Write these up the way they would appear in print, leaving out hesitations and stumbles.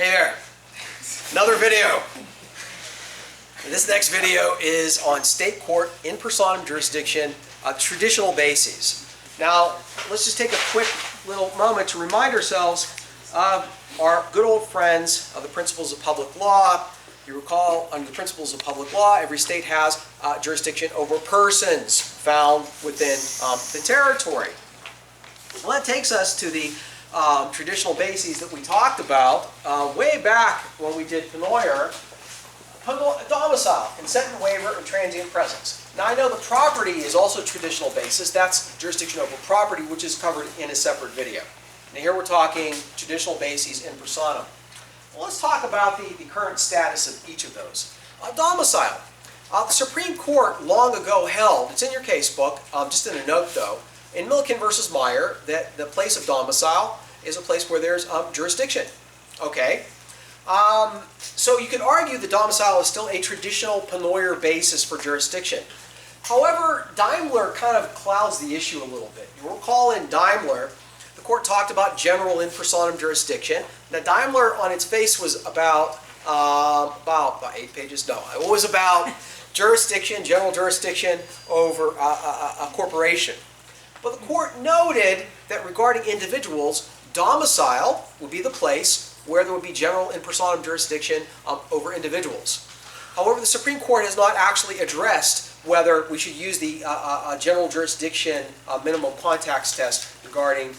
Hey there, another video. This next video is on state court in personam jurisdiction, traditional bases. Now, let's just take a quick little moment to remind ourselves of our good old friends of the principles of public law. You recall, under the principles of public law, every state has jurisdiction over persons found within the territory. Well, that takes us to the traditional bases that we talked about way back when we did Pennoyer. Domicile, consent and waiver, and transient presence. Now I know the property is also a traditional basis. That's jurisdiction over property, which is covered in a separate video. Now here we're talking traditional bases in personam. Well, let's talk about the current status of each of those. Domicile. The Supreme Court long ago held, it's in your case book, just in a note though, in Milliken versus Meyer, that the place of domicile is a place where there's jurisdiction. Okay? So you can argue the domicile is still a traditional Pennoyer basis for jurisdiction. However, Daimler kind of clouds the issue a little bit. You recall in Daimler, the court talked about general in personam jurisdiction. Now Daimler on its face was about 8 pages, no, it was about jurisdiction, general jurisdiction over a corporation. But the court noted that regarding individuals, domicile would be the place where there would be general in personam jurisdiction over individuals. However, the Supreme Court has not actually addressed whether we should use the general jurisdiction minimum contacts test regarding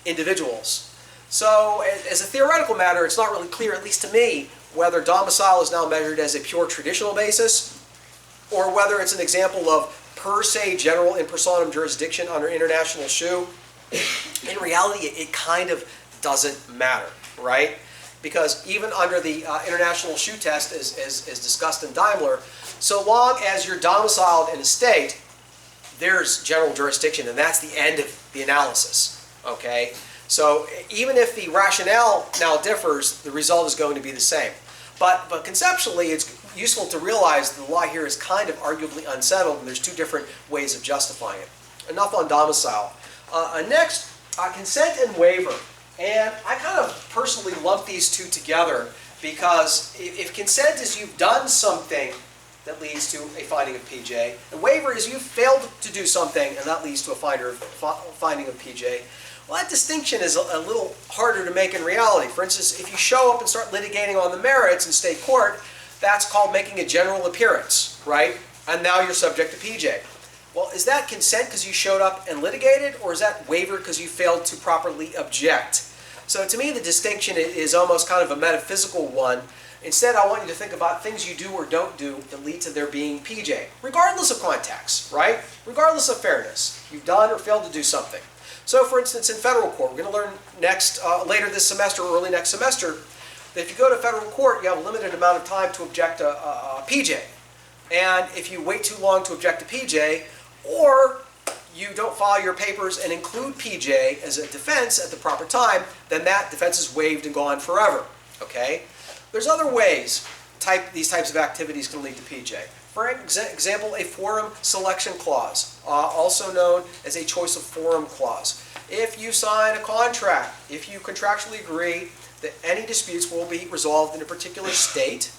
individuals. So, as a theoretical matter, it's not really clear, at least to me, whether domicile is now measured as a pure traditional basis or whether it's an example of per se general in personam jurisdiction under international shoe. In reality, it kind of doesn't matter, right? Because even under the international shoe test, as discussed in Daimler, so long as you're domiciled in a state, there's general jurisdiction, and that's the end of the analysis, okay? So even if the rationale now differs, the result is going to be the same. But conceptually, it's useful to realize the law here is kind of arguably unsettled, and there's two different ways of justifying it. Enough on domicile. Next, consent and waiver. And I kind of personally lump these two together because if consent is you've done something that leads to a finding of PJ, and waiver is you've failed to do something and that leads to a finding of PJ, well, that distinction is a little harder to make in reality. For instance, if you show up and start litigating on the merits in state court, that's called making a general appearance, right? And now you're subject to PJ. Well, is that consent because you showed up and litigated, or is that waiver because you failed to properly object? So to me, the distinction is almost kind of a metaphysical one. Instead, I want you to think about things you do or don't do that lead to there being PJ, regardless of context, right? Regardless of fairness. You've done or failed to do something. So for instance, in federal court, we're going to learn later this semester or early next semester, that if you go to federal court, you have a limited amount of time to object to PJ. And if you wait too long to object to PJ, or you don't file your papers and include PJ as a defense at the proper time, then that defense is waived and gone forever, okay? There's other ways these types of activities can lead to PJ. For example, a forum selection clause, also known as a choice of forum clause. If you sign a contract, if you contractually agree that any disputes will be resolved in a particular state,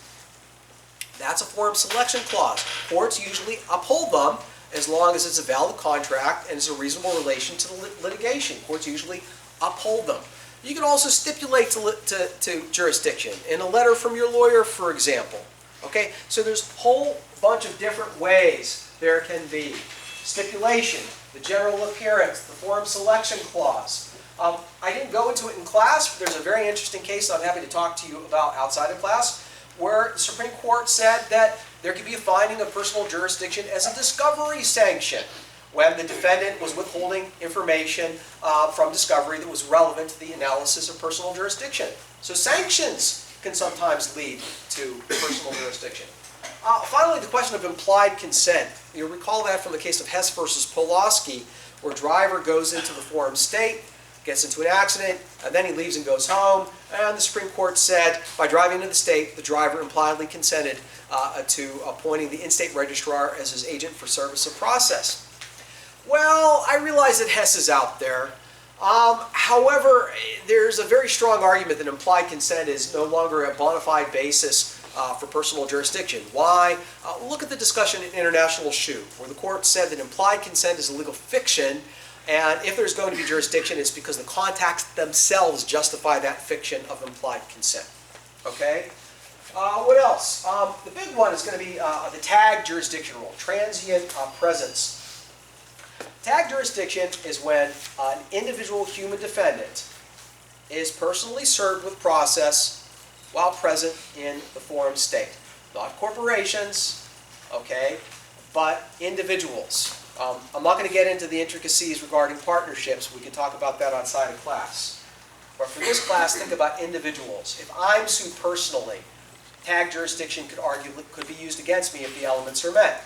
that's a forum selection clause. Courts usually uphold them as long as it's a valid contract and it's a reasonable relation to the litigation. Courts usually uphold them. You can also stipulate to jurisdiction in a letter from your lawyer, for example. Okay, so there's a whole bunch of different ways there can be. Stipulation, the general appearance, the forum selection clause. I didn't go into it in class, but there's a very interesting case that I'm happy to talk to you about outside of class, where the Supreme Court said that there could be a finding of personal jurisdiction as a discovery sanction when the defendant was withholding information from discovery that was relevant to the analysis of personal jurisdiction. So sanctions can sometimes lead to personal jurisdiction. Finally, the question of implied consent. You'll recall that from the case of Hess versus Pulaski, where a driver goes into the forum state, gets into an accident, and then he leaves and goes home. And the Supreme Court said, by driving into the state, the driver impliedly consented to appointing the in-state registrar as his agent for service of process. Well, I realize that Hess is out there. However, there's a very strong argument that implied consent is no longer a bona fide basis for personal jurisdiction. Why? Look at the discussion in International Shoe, where the court said that implied consent is a legal fiction, and if there's going to be jurisdiction, it's because the contacts themselves justify that fiction of implied consent. Okay? What else? The big one is going to be the tag jurisdiction rule, transient presence. Tag jurisdiction is when an individual human defendant is personally served with process while present in the forum state. Not corporations, okay, but individuals. I'm not going to get into the intricacies regarding partnerships. We can talk about that outside of class. But for this class, think about individuals. If I'm sued personally, tag jurisdiction could be used against me if the elements are met.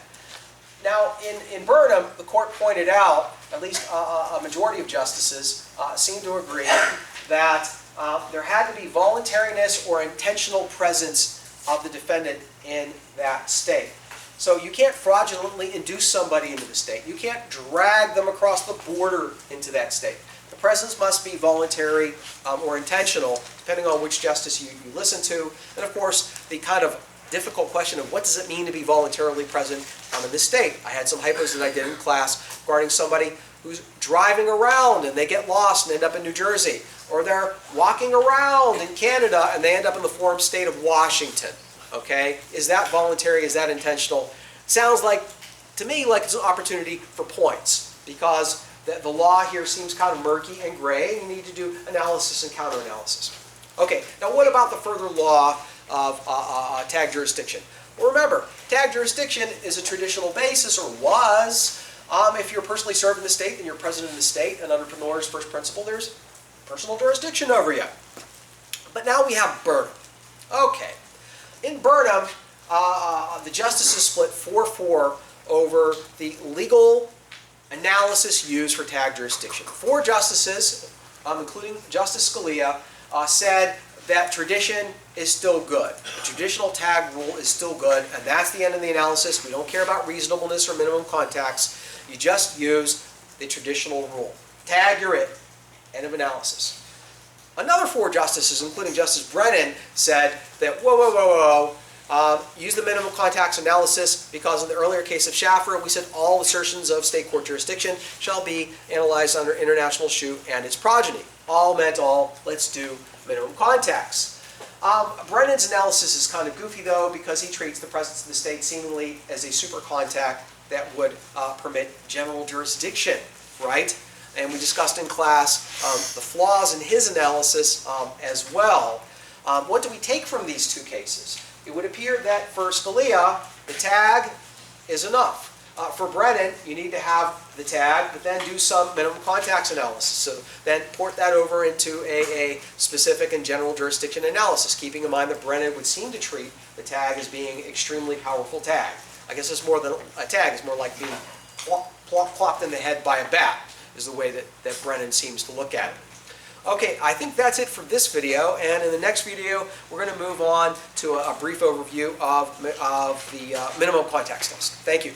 Now, in Burnham, the court pointed out, at least a majority of justices seem to agree, that there had to be voluntariness or intentional presence of the defendant in that state. So you can't fraudulently induce somebody into the state. You can't drag them across the border into that state. The presence must be voluntary or intentional, depending on which justice you listen to. And of course, the kind of difficult question of what does it mean to be voluntarily present in this state. I had some hypos that I did in class regarding somebody who's driving around and they get lost and end up in New Jersey. Or they're walking around in Canada and they end up in the forum state of Washington. Okay? Is that voluntary? Is that intentional? Sounds like, to me, like it's an opportunity for points, because the law here seems kind of murky and gray, and you need to do analysis and counter-analysis. Okay, now what about the further law of tag jurisdiction? Well, remember, tag jurisdiction is a traditional basis, or was. If you're personally served in the state, then you're present in the state, and under Pennore's first principle, there's personal jurisdiction over you. But now we have Burnham. Okay. In Burnham, the justices split 4-4 over the legal analysis used for tag jurisdiction. 4 justices, including Justice Scalia, said that tradition is still good. The traditional tag rule is still good, and that's the end of the analysis. We don't care about reasonableness or minimum contacts. You just use the traditional rule. Tag, you're it. End of analysis. Another 4 justices, including Justice Brennan, said that, whoa, use the minimum contacts analysis, because in the earlier case of Schaffer, we said all assertions of state court jurisdiction shall be analyzed under International Shoe and its progeny. All meant all, let's do minimum contacts. Brennan's analysis is kind of goofy, though, because he treats the presence of the state seemingly as a super contact that would permit general jurisdiction, right? And we discussed in class the flaws in his analysis as well. What do we take from these 2 cases? It would appear that for Scalia, the tag is enough. For Brennan, you need to have the tag, but then do some minimum contacts analysis. So then port that over into a specific and general jurisdiction analysis, keeping in mind that Brennan would seem to treat the tag as being extremely powerful tag. I guess it's more than a tag. It's more like being plopped in the head by a bat, is the way that Brennan seems to look at it. Okay, I think that's it for this video, and in the next video, we're going to move on to a brief overview of the minimum contacts test. Thank you.